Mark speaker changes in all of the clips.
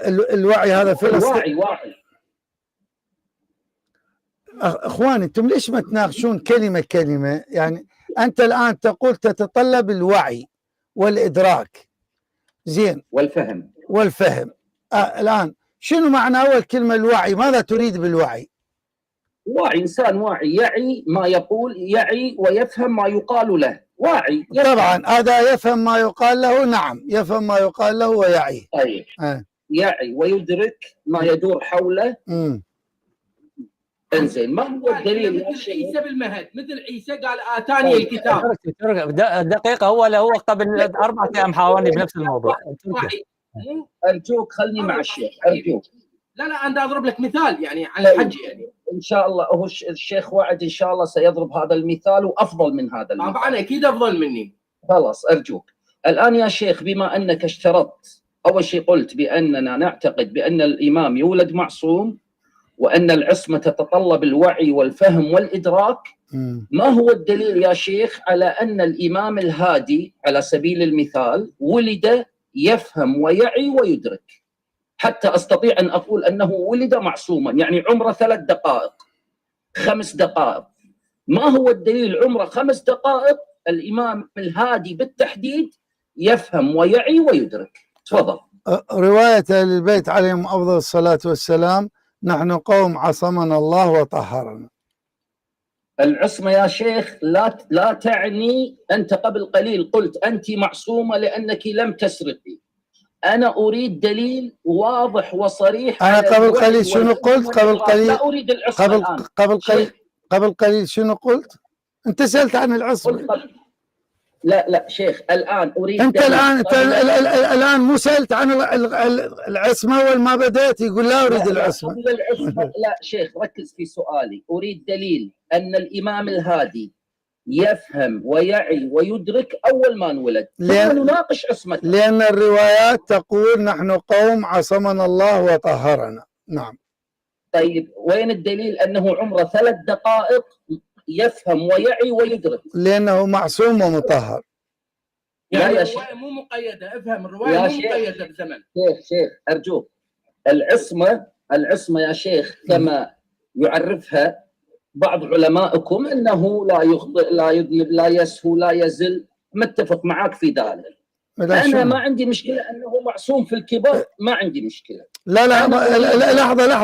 Speaker 1: الوعي هذا في
Speaker 2: واعي.
Speaker 1: اخواني انتم ليش ما تناقشون كلمه كلمه؟ يعني انت الان تقول تتطلب الوعي والادراك، زين، والفهم. الان شنو معنى اول كلمه الوعي؟ ماذا تريد بالوعي؟
Speaker 2: واعي، انسان واعي، يعي ما يقول، يعي ويفهم ما يقال له. واعي
Speaker 1: طبعا هذا يفهم ما يقال له، نعم يفهم ما يقال له ويعيه.
Speaker 2: طيب يعي ويدرك ما يدور حوله. انزين، ما هو الدليل؟
Speaker 3: مثل عيسى بالمهد، مثل عيسى قال اتاني الكتاب.
Speaker 4: دقيقه، هو قبل 4 أيام حاورني بنفس الموضوع.
Speaker 2: ارجوك خلني مع الشيخ، ارجوك.
Speaker 3: لا انا اضرب لك مثال يعني على الحج. يعني
Speaker 2: ان شاء الله هو الشيخ وعد ان شاء الله سيضرب هذا المثال وافضل من هذا المثال.
Speaker 3: طبعا اكيد افضل مني.
Speaker 2: خلاص ارجوك الان يا شيخ، بما انك اشترطت اول شيء، قلت باننا نعتقد بان الامام يولد معصوم وان العصمه تتطلب الوعي والفهم والادراك. ما هو الدليل يا شيخ على ان الامام الهادي على سبيل المثال ولد يفهم ويعي ويدرك، حتى استطيع ان اقول انه ولد معصوما؟ يعني عمره 3 دقائق 5 دقائق. ما هو الدليل عمره 5 دقائق الامام الهادي بالتحديد يفهم ويعي ويدرك؟ تفضل.
Speaker 1: روايه اهل البيت عليهم افضل الصلاه والسلام: نحن قوم عصمنا الله وطهرنا.
Speaker 2: العصمه يا شيخ لا تعني، انت قبل قليل قلت انت معصومه لانك لم تسرقي. أنا أريد دليل واضح وصريح.
Speaker 1: أنا قبل قليل شنو قلت؟
Speaker 2: لا أريد العصمة
Speaker 1: قبل قليل شنو قلت؟ أنت سألت عن العصمة.
Speaker 2: لا شيخ، الآن أريد
Speaker 1: أنت الآن مو سألت عن العصمة والما بدأت يقول لا أريد العصمة.
Speaker 2: لا شيخ، ركز في سؤالي. أريد دليل أن الإمام الهادي يفهم ويعي ويدرك أول ما انولد، ثم نناقش عصمته.
Speaker 1: لأن الروايات تقول نحن قوم عصمنا الله وطهرنا. نعم.
Speaker 2: طيب وين الدليل أنه عمره 3 دقائق يفهم ويعي ويدرك؟
Speaker 1: لأنه معصوم ومطهر.
Speaker 3: يعني الرواية مو مقيدة، افهم، الرواية مو مقيدة بزمن.
Speaker 2: شيخ أرجوك، العصمة يا شيخ كما يعرفها بعض علمائكم انه لا يخطئ، لا يذنب، لا يسهو، لا يزل. متفق معك في ذلك. انا ما عندي مشكله انه معصوم في الكبر، ما عندي مشكله.
Speaker 1: لا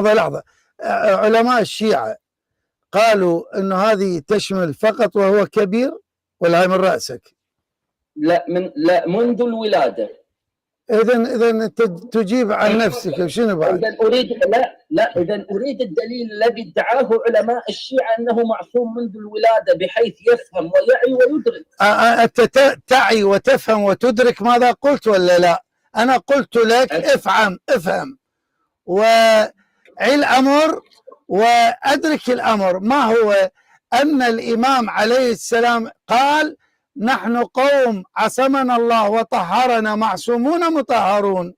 Speaker 1: لحظه. علماء الشيعة قالوا انه هذه تشمل فقط وهو كبير، ولا هي من راسك؟
Speaker 2: لا منذ الولاده.
Speaker 1: اذا تجيب عن نفسك. شنو بعد؟
Speaker 2: اذا اريد اذا اريد الدليل الذي ادعاه علماء الشيعة انه معصوم منذ الولاده بحيث يفهم ويعي ويدرك.
Speaker 1: انت تعي وتفهم وتدرك ماذا قلت ولا لا؟ انا قلت لك افهم وعي الامر وادرك الامر. ما هو؟ ان الامام عليه السلام قال نحن قوم عصمنا الله وطهرنا، معصومون مطهرون.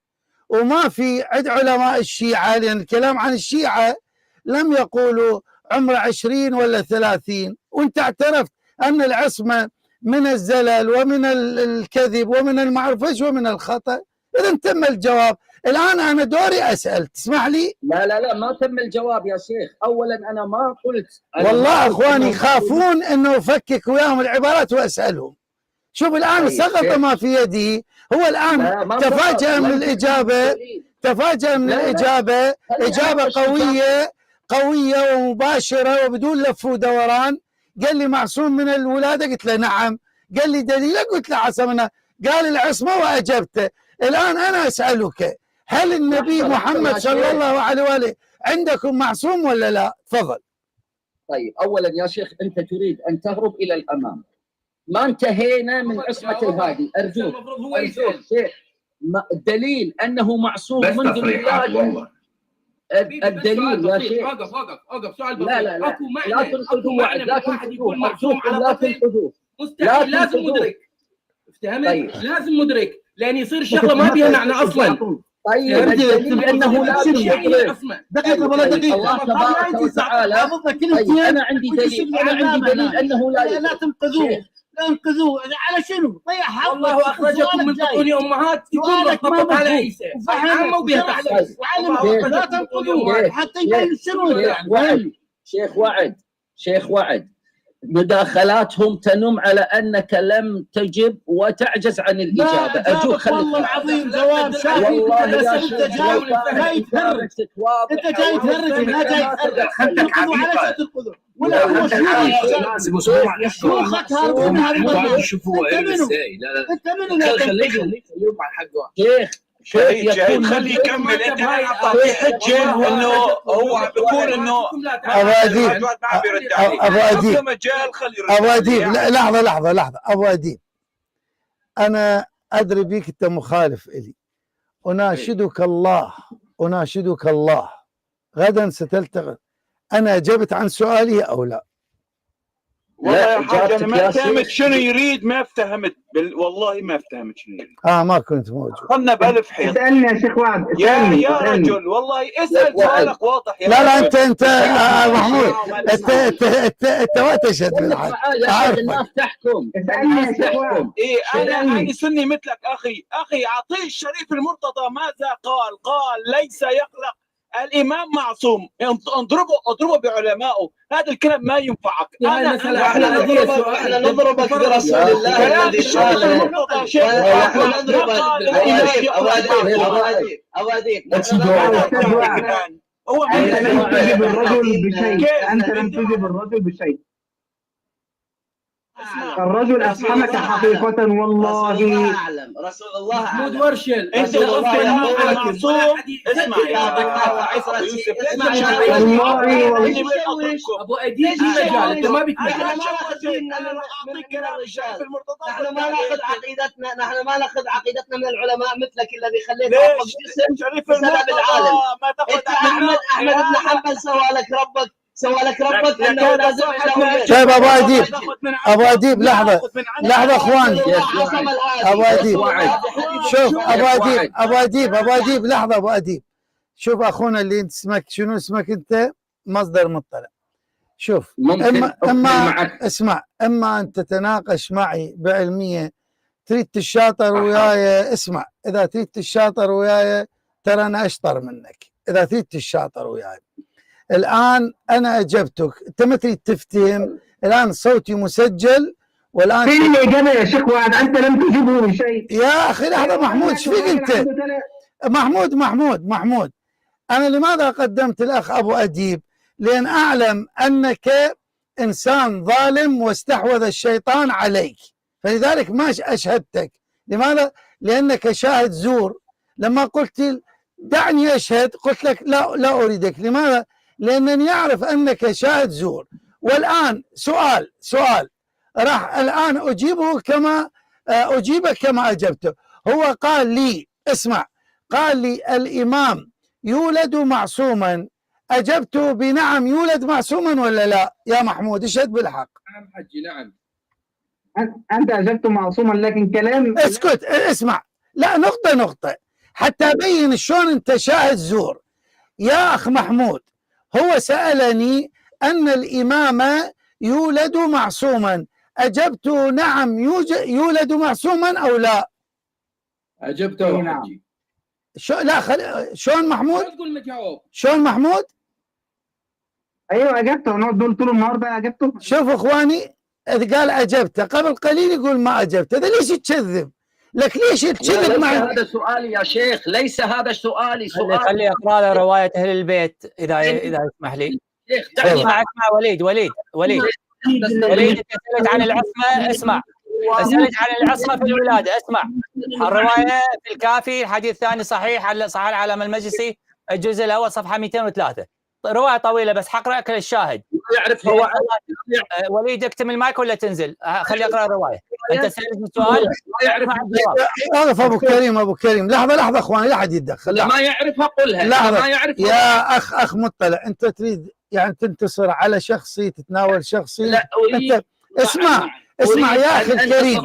Speaker 1: وما في عند علماء الشيعة، لأن الكلام عن الشيعة لم يقولوا عمره 20 ولا 30. وانت اعترفت أن العصمة من الزلل ومن الكذب ومن المعرفش ومن الخطأ. إذا تم الجواب. الآن أنا دوري أسأل، تسمح لي؟
Speaker 2: لا ما تم الجواب يا شيخ. أولا أنا ما قلت،
Speaker 1: والله أخواني يخافون أنه أفكك وياهم العبارات وأسألهم. شوف الآن سقط ما في يدي. هو الآن تفاجأ من الإجابة، إجابة قوية ومباشرة وبدون لف ودوران. قال لي معصوم من الولادة، قلت له نعم. قال لي دليلك، قلت له عصمنا. قال العصمة وأجبته. الآن أنا أسألك، هل النبي محمد صلى الله عليه وآله عندكم معصوم ولا لا؟ تفضل.
Speaker 2: طيب أولا يا شيخ، أنت تريد أن تهرب إلى الأمام. ما انتهينا من عصمة الهادي. أرجوك شيخ، الدليل أنه معصوم منذ الولادة. الدليل يا شيخ،
Speaker 3: اوقف سؤال بسيط.
Speaker 2: لا تنقذوا وعد، لا تنقذوه، لا تنقذوه.
Speaker 3: مستحيل، لازم مدرك. افتهمت؟ طيب. لازم مدرك، لأن يصير الشغلة ما بيها معنى أصلا.
Speaker 2: طيب الدليل أنه لا يدرك.
Speaker 5: دقيقة ولا دقيقة.
Speaker 2: الله تبارك وتعالى. أنا عندي دليل أنه لا
Speaker 5: تنقذوه. انقذوه على شنو؟ ضيع حقك.
Speaker 3: والله اخرجكم من بطون امهات تكون مضبط على عيسى عامه وبها تحدث.
Speaker 5: لا تنقذوه حتى يبين شنو.
Speaker 2: شيخ وعد مداخلاتهم تنم على انك لم تجب وتعجز عن الاجابه. ارجوك خليك.
Speaker 5: والله العظيم جواب شافي.
Speaker 2: والله يا شيخ
Speaker 5: انت جاي تهرج. انت جاي تهرج. لا جاي تهرج. تنقذوا على تنقذوا ولا هو شيوخك هاربين هذه الموضوع.
Speaker 6: شوفوا ازاي. لا
Speaker 5: انت منو؟
Speaker 6: خليه مع حقه.
Speaker 2: شيخ
Speaker 7: خليه يكمل. انت اعطيه حجه انه هو بيقول انه
Speaker 1: ابو اديب لحظه ابو اديب، انا ادري بيك انت مخالف الي، اناشدك الله غدا ستلتقي. انا اجبت عن سؤالي او لا؟
Speaker 7: والله يا حاج انا ما فهمت شنو يريد. ما افتهمت والله ما افتهمت شنو يريد.
Speaker 1: ما كنت موجود.
Speaker 7: خلنا بألف حيط.
Speaker 8: اسالني يا شيخ وعد.
Speaker 7: يا رجل والله اسال سؤالك واضح. يا
Speaker 1: لا انت محمود انت ما تشهد بالحق.
Speaker 2: الناس تحكم.
Speaker 8: اسالني يا شيخ وعد.
Speaker 7: انا سني مثلك اخي اعطيه الشريف المرتضى ماذا قال ليس يقلق الامام معصوم. اضربه بعلمائه. هذا الكلام ما ينفعك.
Speaker 6: احنا نضربك برسول الله الذي قال. احنا نضربك اواديب.
Speaker 8: هو انت لم تجب الرجل بشيء. انت لم تجب الرجل بشيء. الرجل افهمك حقيقة والله.
Speaker 6: رسول الله اعلم. رسول الله
Speaker 3: محمود ورشل
Speaker 7: انت غفت الموقع معصوم. اسمع
Speaker 3: ابو اديب في مجال انت ما بتمجال.
Speaker 6: نحن ما ناخذ عقيدتنا من العلماء مثلك الذي خليت ربك جسم بسبب العالم. انت احمد بن حنبل سوى لك ربك انه لازم له.
Speaker 1: طيب ابو اديب لحظه اخواني. ابو اديب شوف. ابو اديب لحظه. ابو اديب شوف اخونا اللي انت اسمك شنو اسمك انت؟ مصدر مطلع. شوف اما ان تتناقش معي بعلميه، تريد تشاطر وياي. اسمع، اذا تريد تشاطر وياي ترى انا اشطر منك. اذا تريد تشاطر وياي الان انا اجبتك، انت ما تريد تفتهم. الان صوتي مسجل والان
Speaker 8: فين الاجابه يا شيخ وعد؟ انت لم تجبه بشيء
Speaker 1: يا اخي. لحظه محمود، ايش فيك انت؟ محمود انا لماذا قدمت الاخ ابو اديب؟ لان اعلم انك انسان ظالم واستحوذ الشيطان عليك، فلذلك ما اشهدتك. لماذا؟ لانك شاهد زور. لما قلت دعني اشهد قلت لك لا اريدك. لماذا؟ لانني اعرف انك شاهد زور. والان سؤال راح الان اجيبه كما اجيبك كما اجبته. هو قال لي اسمع، قال لي الامام يولد معصوما. اجبته بنعم يولد معصوما ولا لا؟ يا محمود اشهد بالحق.
Speaker 3: نعم حجي نعم.
Speaker 8: انت اجبت معصوما لكن كلام.
Speaker 1: اسكت اسمع. لا نقطة حتى ابين شلون انت شاهد زور. يا اخ محمود، هو سألني ان الامام يولد معصوما. اجبت نعم يولد معصوما او لا؟
Speaker 3: اجبته حجي.
Speaker 1: شلون محمود؟
Speaker 3: تقول لك جواب.
Speaker 1: شلون محمود؟
Speaker 8: ايوه اجبته. نقعد دول طول النهار بقى اجبته.
Speaker 1: شوف اخواني، اذا قال اجبته قبل قليل يقول ما اجبته. هذا ليش تكذب؟ لك ليش تكذب معي؟
Speaker 2: هذا سؤالي يا شيخ، ليس هذا سؤالي.
Speaker 4: خلي اقرا له روايه اهل البيت اذا يسمح لي.
Speaker 2: شيخ
Speaker 4: اسمع وليد انت سألت عن العصمه. اسمع، سألت عن العصمه في الولاده. اسمع، الروايه في الكافي الحديث الثاني صحيح العلامه المجلسي الجزء الاول صفحه 203. روايه طويله بس حقرأ لك الشاهد.
Speaker 2: يعرف هو
Speaker 4: وليد اكتم المايك ولا تنزل؟ خلي اقرا الروايه. انت سألتني سؤال ما يعرف
Speaker 1: الجواب. ابو كريم لحظه اخواني، لا احد يتدخل.
Speaker 2: ما يعرفها قلها.
Speaker 1: لحظه ما يعرف يا اخ مطلع. انت تريد يعني تنتصر على شخصي، تتناول شخصي.
Speaker 2: لا أريد.
Speaker 1: انت اسمع يا اخي الكريم.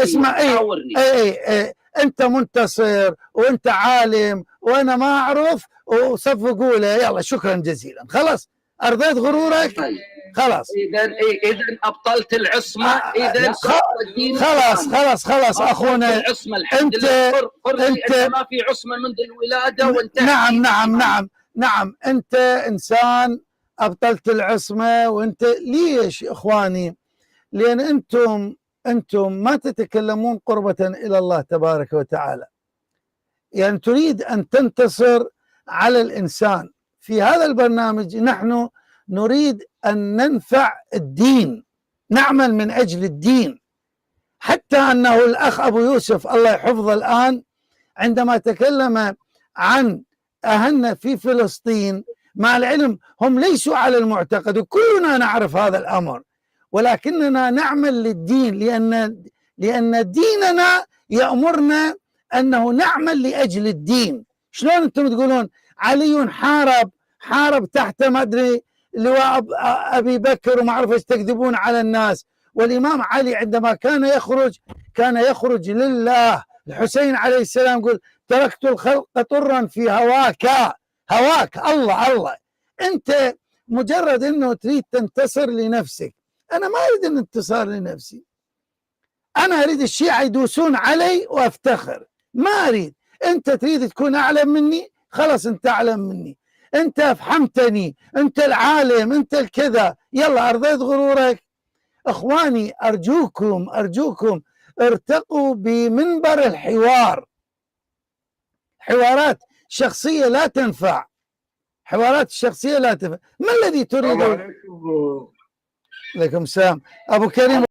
Speaker 1: اسمع. اي انت منتصر وانت عالم وانا ما اعرف وصفقوا له. يلا شكرا جزيلا. خلاص ارضيت غرورك. خلاص
Speaker 2: اذا ابطلت العصمه، اذا
Speaker 1: خلاص اخونا،
Speaker 2: العصمه الحمد لله انت ما في عصمه منذ الولاده وانت
Speaker 1: نعم انت انسان ابطلت العصمه. وانت ليش اخواني؟ لان انتم ما تتكلمون قربة الى الله تبارك وتعالى، يعني تريد ان تنتصر على الانسان. في هذا البرنامج نحن نريد ان ننفع الدين، نعمل من اجل الدين. حتى انه الاخ ابو يوسف الله يحفظه الان عندما تكلم عن اهلنا في فلسطين، مع العلم هم ليسوا على المعتقد وكلنا نعرف هذا الامر، ولكننا نعمل للدين لان ديننا يأمرنا انه نعمل لاجل الدين. شلون انتم تقولون علي حارب تحت ما ادري لواء ابي بكر وما اعرف ايش، تكذبون على الناس. والامام علي عندما كان يخرج لله. الحسين عليه السلام يقول تركت الخلق طرا في هواك الله. انت مجرد انه تريد تنتصر لنفسك. انا ما اريد الانتصار لنفسي، انا اريد الشيعة يدوسون علي وافتخر، ما اريد. انت تريد تكون اعلم مني، خلاص انت اعلم مني، انت افحمتني، انت العالم، انت الكذا، يلا ارضيت غرورك. اخواني ارجوكم ارتقوا بمنبر الحوار. حوارات شخصية لا تنفع، حوارات الشخصية لا تنفع. ما الذي تريده؟ عليكم السلام ابو كريم.